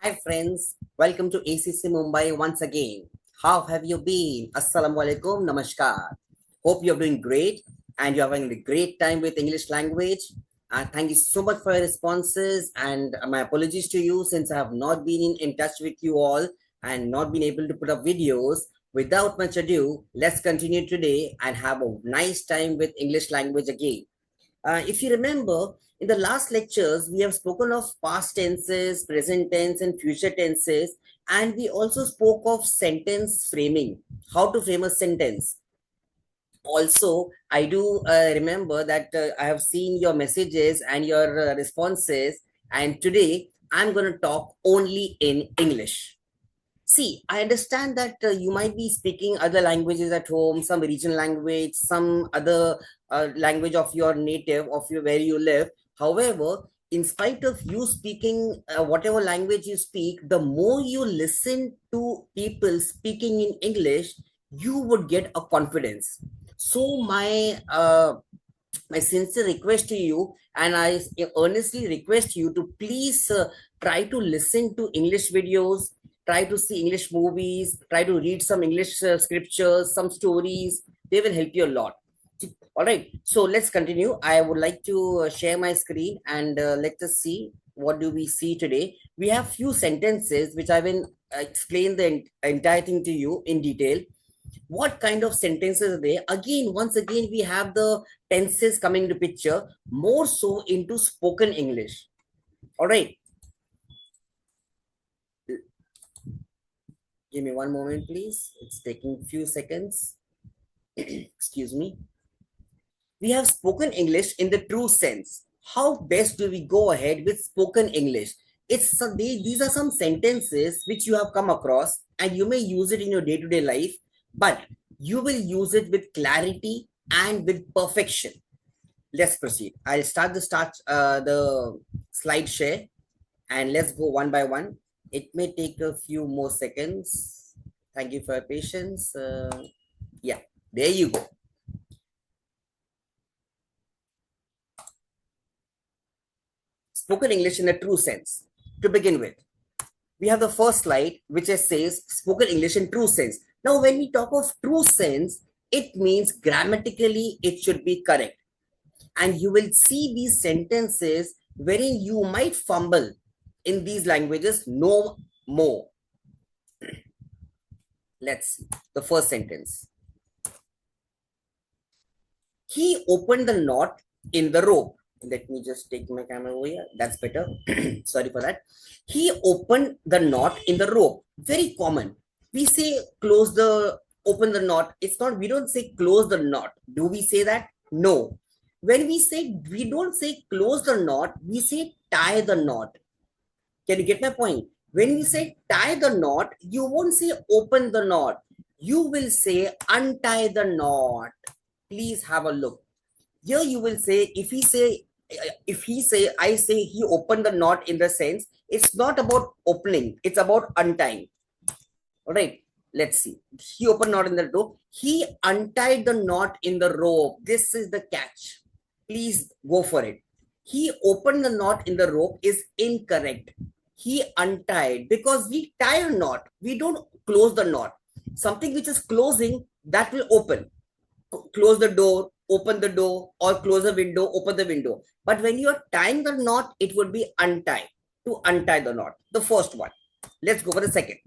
Hi friends, welcome to ACC Mumbai once again. How have you been? Assalamu alaikum, namaskar. Hope you're doing great and you're having a great time with English language. Thank you so much for your responses and my apologies to you since I have not been in touch with you all and not been able to put up videos. Without much ado, let's continue today and have a nice time with English language again. If you remember, in the last lectures, we have spoken of past tenses, present tense, and future tenses, and we also spoke of sentence framing, how to frame a sentence. Also, I do remember that I have seen your messages and your responses, and today I'm going to talk only in English. See, I understand that you might be speaking other languages at home, some regional language, some other language of your native, of your where you live. However, in spite of you speaking whatever language you speak, the more you listen to people speaking in English, you would get a confidence. So my sincere request to you, and I earnestly request you to please try to listen to English videos, try to see English movies, try to read some English scriptures, some stories. They will help you a lot. All right, so let's continue. I would like to share my screen and let us see what do we see today. We have few sentences which I will explain the entire thing to you in detail. What kind of sentences are they? Again, once again, we have the tenses coming into picture, more so into spoken English. All right, give me one moment, please. It's taking few seconds. Excuse me. We have spoken English in the true sense. How best do we go ahead with spoken English? These are some sentences which you have come across and you may use it in your day-to-day life, but you will use it with clarity and with perfection. Let's proceed. I'll start the slide share and let's go one by one. It may take a few more seconds. Thank you for your patience. Yeah, there you go. Spoken English in a true sense. To begin with, we have the first slide which says spoken English in true sense. Now, when we talk of true sense, it means grammatically it should be correct. And you will see these sentences wherein you might fumble in these languages no more. Let's see the first sentence. He opened the knot in the rope. Let me just take my camera over here. That's better. Sorry for that. He opened the knot in the rope. Very common. We say open the knot. It's not, we don't say close the knot. Do we say that? No. When we don't say close the knot, we say tie the knot. Can you get my point? When we say tie the knot, you won't say open the knot. You will say untie the knot. Please have a look. Here you will say, I say he opened the knot in the sense, it's not about opening, it's about untying. All right, let's see. He opened knot in the rope. He untied the knot in the rope. This is the catch. Please go for it. He opened the knot in the rope is incorrect. He untied, because we tie a knot. We don't close the knot. Something which is closing, that will open. Close the door, open the door, or close the window, open the window. But when you are tying the knot, it would be untie, to untie the knot. The first one. Let's go for the second.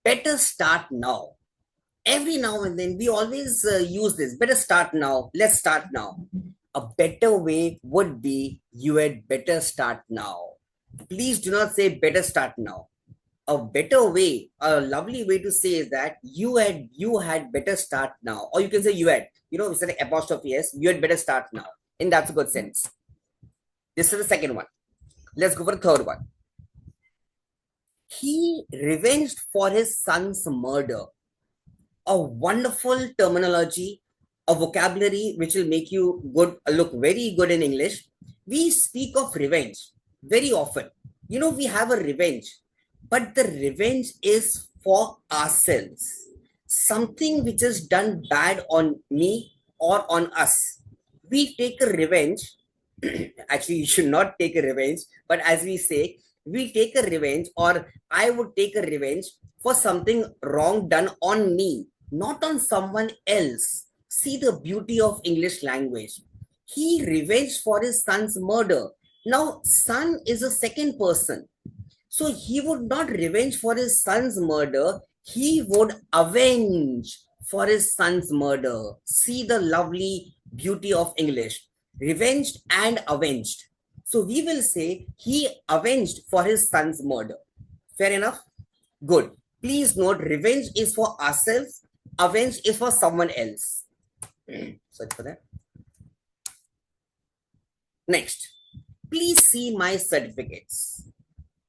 Better start now. Every now and then we always use this. Better start now. Let's start now. A better way would be you had better start now. Please do not say better start now. A better way, a lovely way to say is that you had better start now. Or you can say you had, it's an apostrophe s, you had better start now. And that's a good sense. This is the second one. Let's go for the third one. He revenged for his son's murder. A wonderful terminology, a vocabulary which will make you look very good in English. We speak of revenge very often. We have a revenge, but the revenge is for ourselves. Something which is done bad on me or on us. We take a revenge. Actually, you should not take a revenge, but as we say, we take a revenge, or I would take a revenge for something wrong done on me, not on someone else. See the beauty of English language. He revenged for his son's murder. Now, son is a second person. So he would not revenge for his son's murder, he would avenge for his son's murder. See the lovely beauty of English. Revenged and avenged. So we will say he avenged for his son's murder. Fair enough? Good. Please note, revenge is for ourselves, avenge is for someone else. Sorry for that. Next, please see my certificates.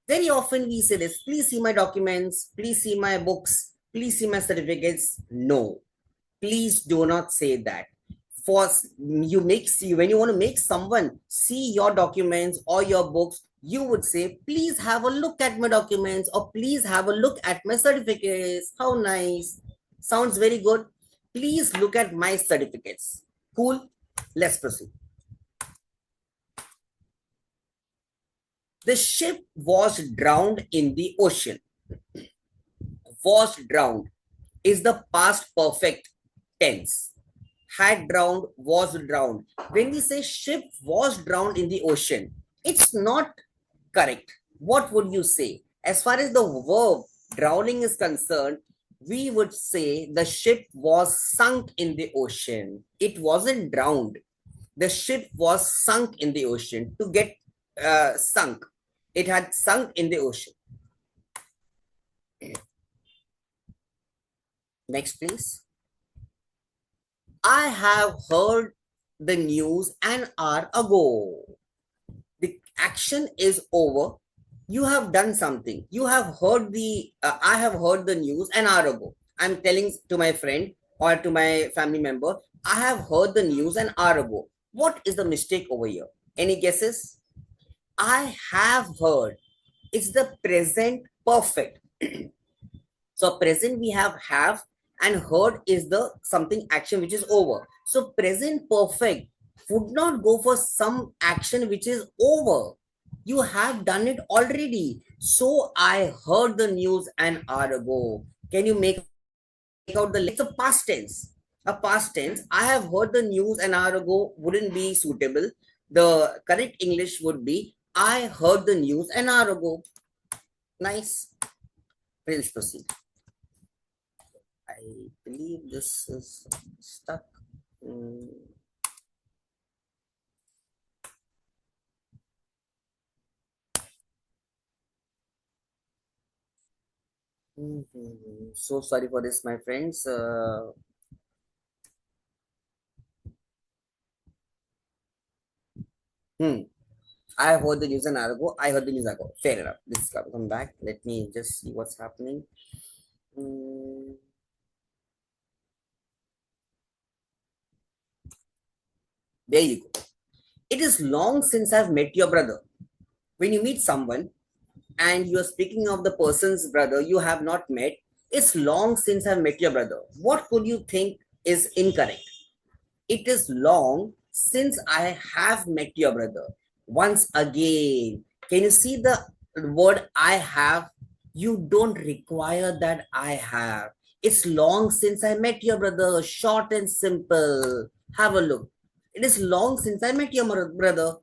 Very often we say this, please see my documents, please see my books, please see my certificates. No, please do not say that. For you when you want to make someone see your documents or your books, you would say, please have a look at my documents, or please have a look at my certificates. How nice. Sounds very good. Please look at my certificates. Cool. Let's proceed. The ship was drowned in the ocean. Was drowned is the past perfect tense. Had drowned, was drowned. When we say ship was drowned in the ocean, it's not correct. What would you say? As far as the verb drowning is concerned, we would say the ship was sunk in the ocean. It wasn't drowned. The ship was sunk in the ocean. To get sunk, it had sunk in the ocean. Next, please. I have heard the news an hour ago. The action is over. You have done something. You have heard I have heard the news an hour ago. I'm telling to my friend or to my family member, I have heard the news an hour ago. What is the mistake over here? Any guesses? I have heard. It's the present perfect. So present we have, and heard is the something action which is over. So present perfect would not go for some action which is over. You have done it already. So I heard the news an hour ago. Can you make out the, it's a past tense. A past tense. I have heard the news an hour ago wouldn't be suitable. The correct English would be I heard the news an hour ago. Nice. Please proceed. I believe this is stuck. So sorry for this, my friends. I have heard the news an hour ago. I heard the news ago. Fair enough. This is come back. Let me just see what's happening. There you go. It is long since I've met your brother. When you meet someone and you're speaking of the person's brother you have not met, it's long since I've met your brother. What could you think is incorrect? It is long since I have met your brother. Once again, can you see the word I have? You don't require that I have. It's long since I met your brother. Short and simple. Have a look. It is long since I met your brother.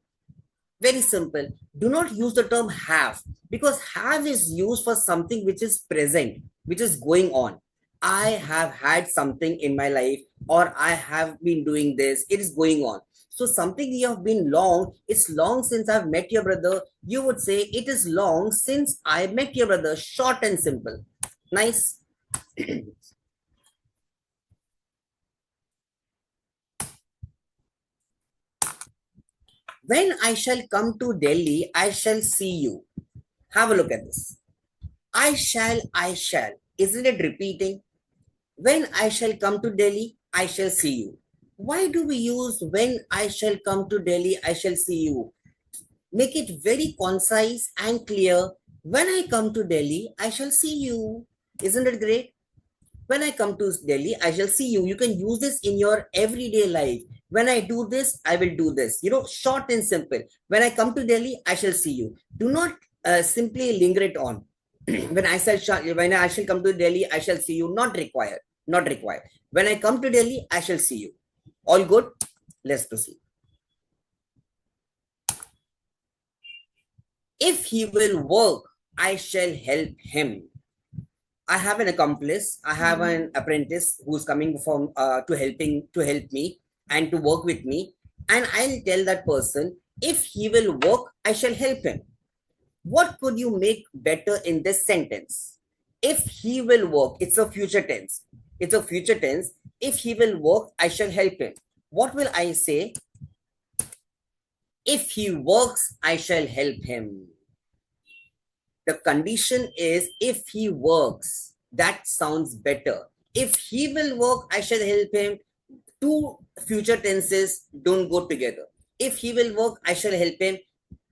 Very simple. Do not use the term have, because have is used for something which is present, which is going on. I have had something in my life, or I have been doing this. It is going on. So something you have been long, it's long since I've met your brother. You would say it is long since I met your brother. Short and simple. Nice. When I shall come to Delhi, I shall see you. Have a look at this. I shall, I shall. Isn't it repeating? When I shall come to Delhi, I shall see you. Why do we use when I shall come to Delhi, I shall see you? Make it very concise and clear. When I come to Delhi, I shall see you. Isn't it great? When I come to Delhi, I shall see you. You can use this in your everyday life. When I do this, I will do this. Short and simple. When I come to Delhi, I shall see you. Do not simply linger it on. When I shall come to Delhi, I shall see you. Not required. Not required. When I come to Delhi, I shall see you. All good? Let's proceed. If he will work, I shall help him. I have an accomplice. I have an apprentice who's coming from to help me and to work with me. And I'll tell that person, if he will work, I shall help him. What could you make better in this sentence? If he will work, it's a future tense. It's a future tense. If he will work, I shall help him. What will I say? If he works, I shall help him. The condition is if he works. That sounds better. If he will work, I shall help him. Two future tenses don't go together. If he will work, I shall help him.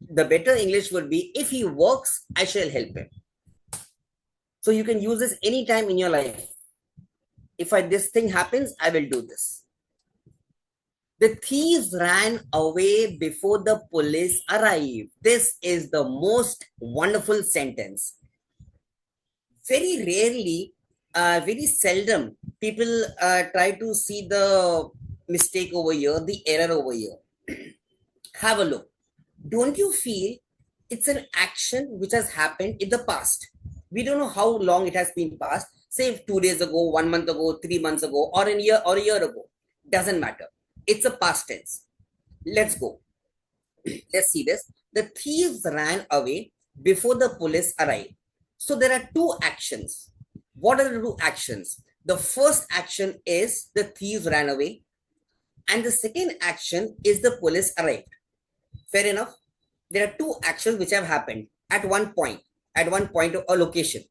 The better English would be, if he works, I shall help him. So you can use this anytime in your life. If this thing happens, I will do this. The thieves ran away before the police arrived. This is the most wonderful sentence. Very rarely, very seldom, people try to see the mistake over here, the error over here. Have a look. Don't you feel it's an action which has happened in the past? We don't know how long it has been past, say 2 days ago, 1 month ago, 3 months ago, or a year ago. Doesn't matter. It's a past tense. Let's go. Let's see this. The thieves ran away before the police arrived. So there are two actions. What are the two actions? The first action is the thieves ran away, and the second action is the police arrived. Fair enough. There are two actions which have happened at one point of a location.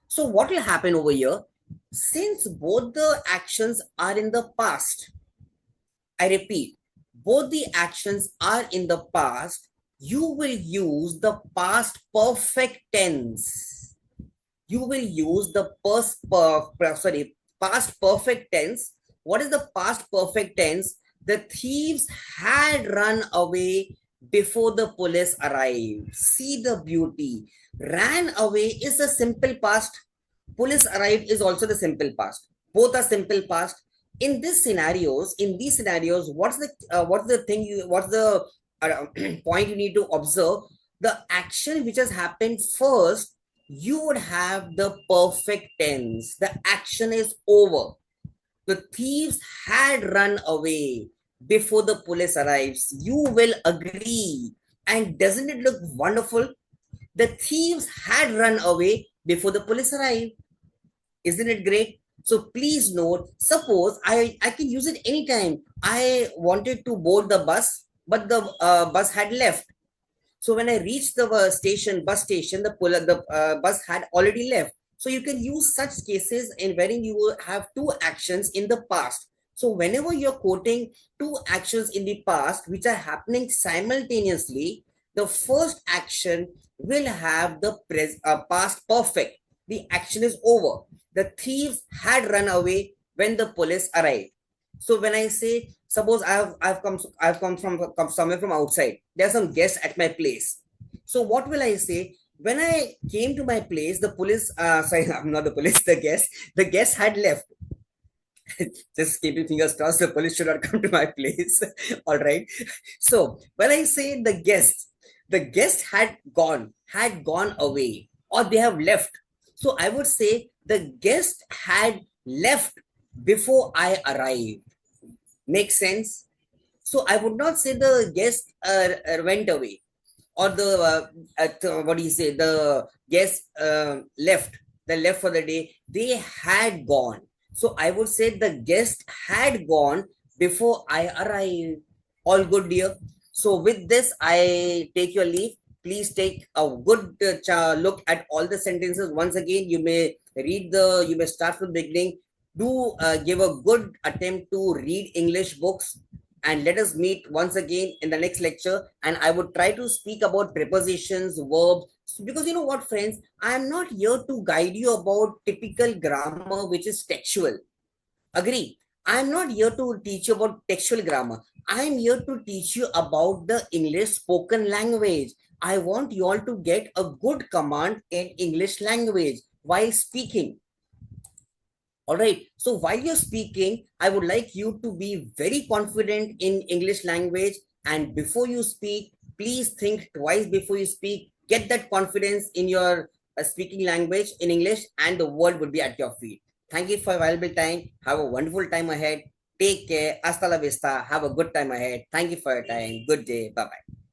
So what will happen over here? Since both the actions are in the past, I repeat, both the actions are in the past, you will use the past perfect tense. You will use the past perfect tense. What is the past perfect tense? The thieves had run away before the police arrived. See the beauty. Ran away is a simple past. Police arrived is also the simple past. Both are simple past. In these scenarios, what's the point you need to observe? The action which has happened first, you would have the perfect tense. The action is over. The thieves had run away before the police arrives. You will agree. And doesn't it look wonderful? The thieves had run away before the police arrived. Isn't it great? So please note, suppose I can use it anytime. I wanted to board the bus, but the bus had left. So when I reached the bus station, the bus had already left. So you can use such cases in wherein you will have two actions in the past. So whenever you're quoting two actions in the past which are happening simultaneously, the first action will have the past perfect. The action is over. The thieves had run away when the police arrived. So when I say, suppose I've come from somewhere from outside. There are some guests at my place. So what will I say? When I came to my place, the police, I'm not the police, the guests had left. Just keeping fingers crossed, the police should not come to my place. All right. So when I say the guest had gone away, or they have left. So I would say the guest had left before I arrived. Makes sense? So I would not say the guest went away, or what do you say? The guest left. They left for the day. They had gone. So I would say the guest had gone before I arrived. All good, dear. So with this, I take your leave. Please take a good look at all the sentences. Once again, you may start from the beginning. Do give a good attempt to read English books and let us meet once again in the next lecture. And I would try to speak about prepositions, verbs, because you know what, friends, I am not here to guide you about typical grammar which is textual. Agree? I am not here to teach you about textual grammar. I am here to teach you about the English spoken language. I want you all to get a good command in English language while speaking. All right. So while you're speaking, I would like you to be very confident in English language. And before you speak, please think twice before you speak. Get that confidence in your speaking language in English, and the world would be at your feet. Thank you for your valuable time. Have a wonderful time ahead. Take care. Hasta la vista. Have a good time ahead. Thank you for your time. Good day. Bye bye.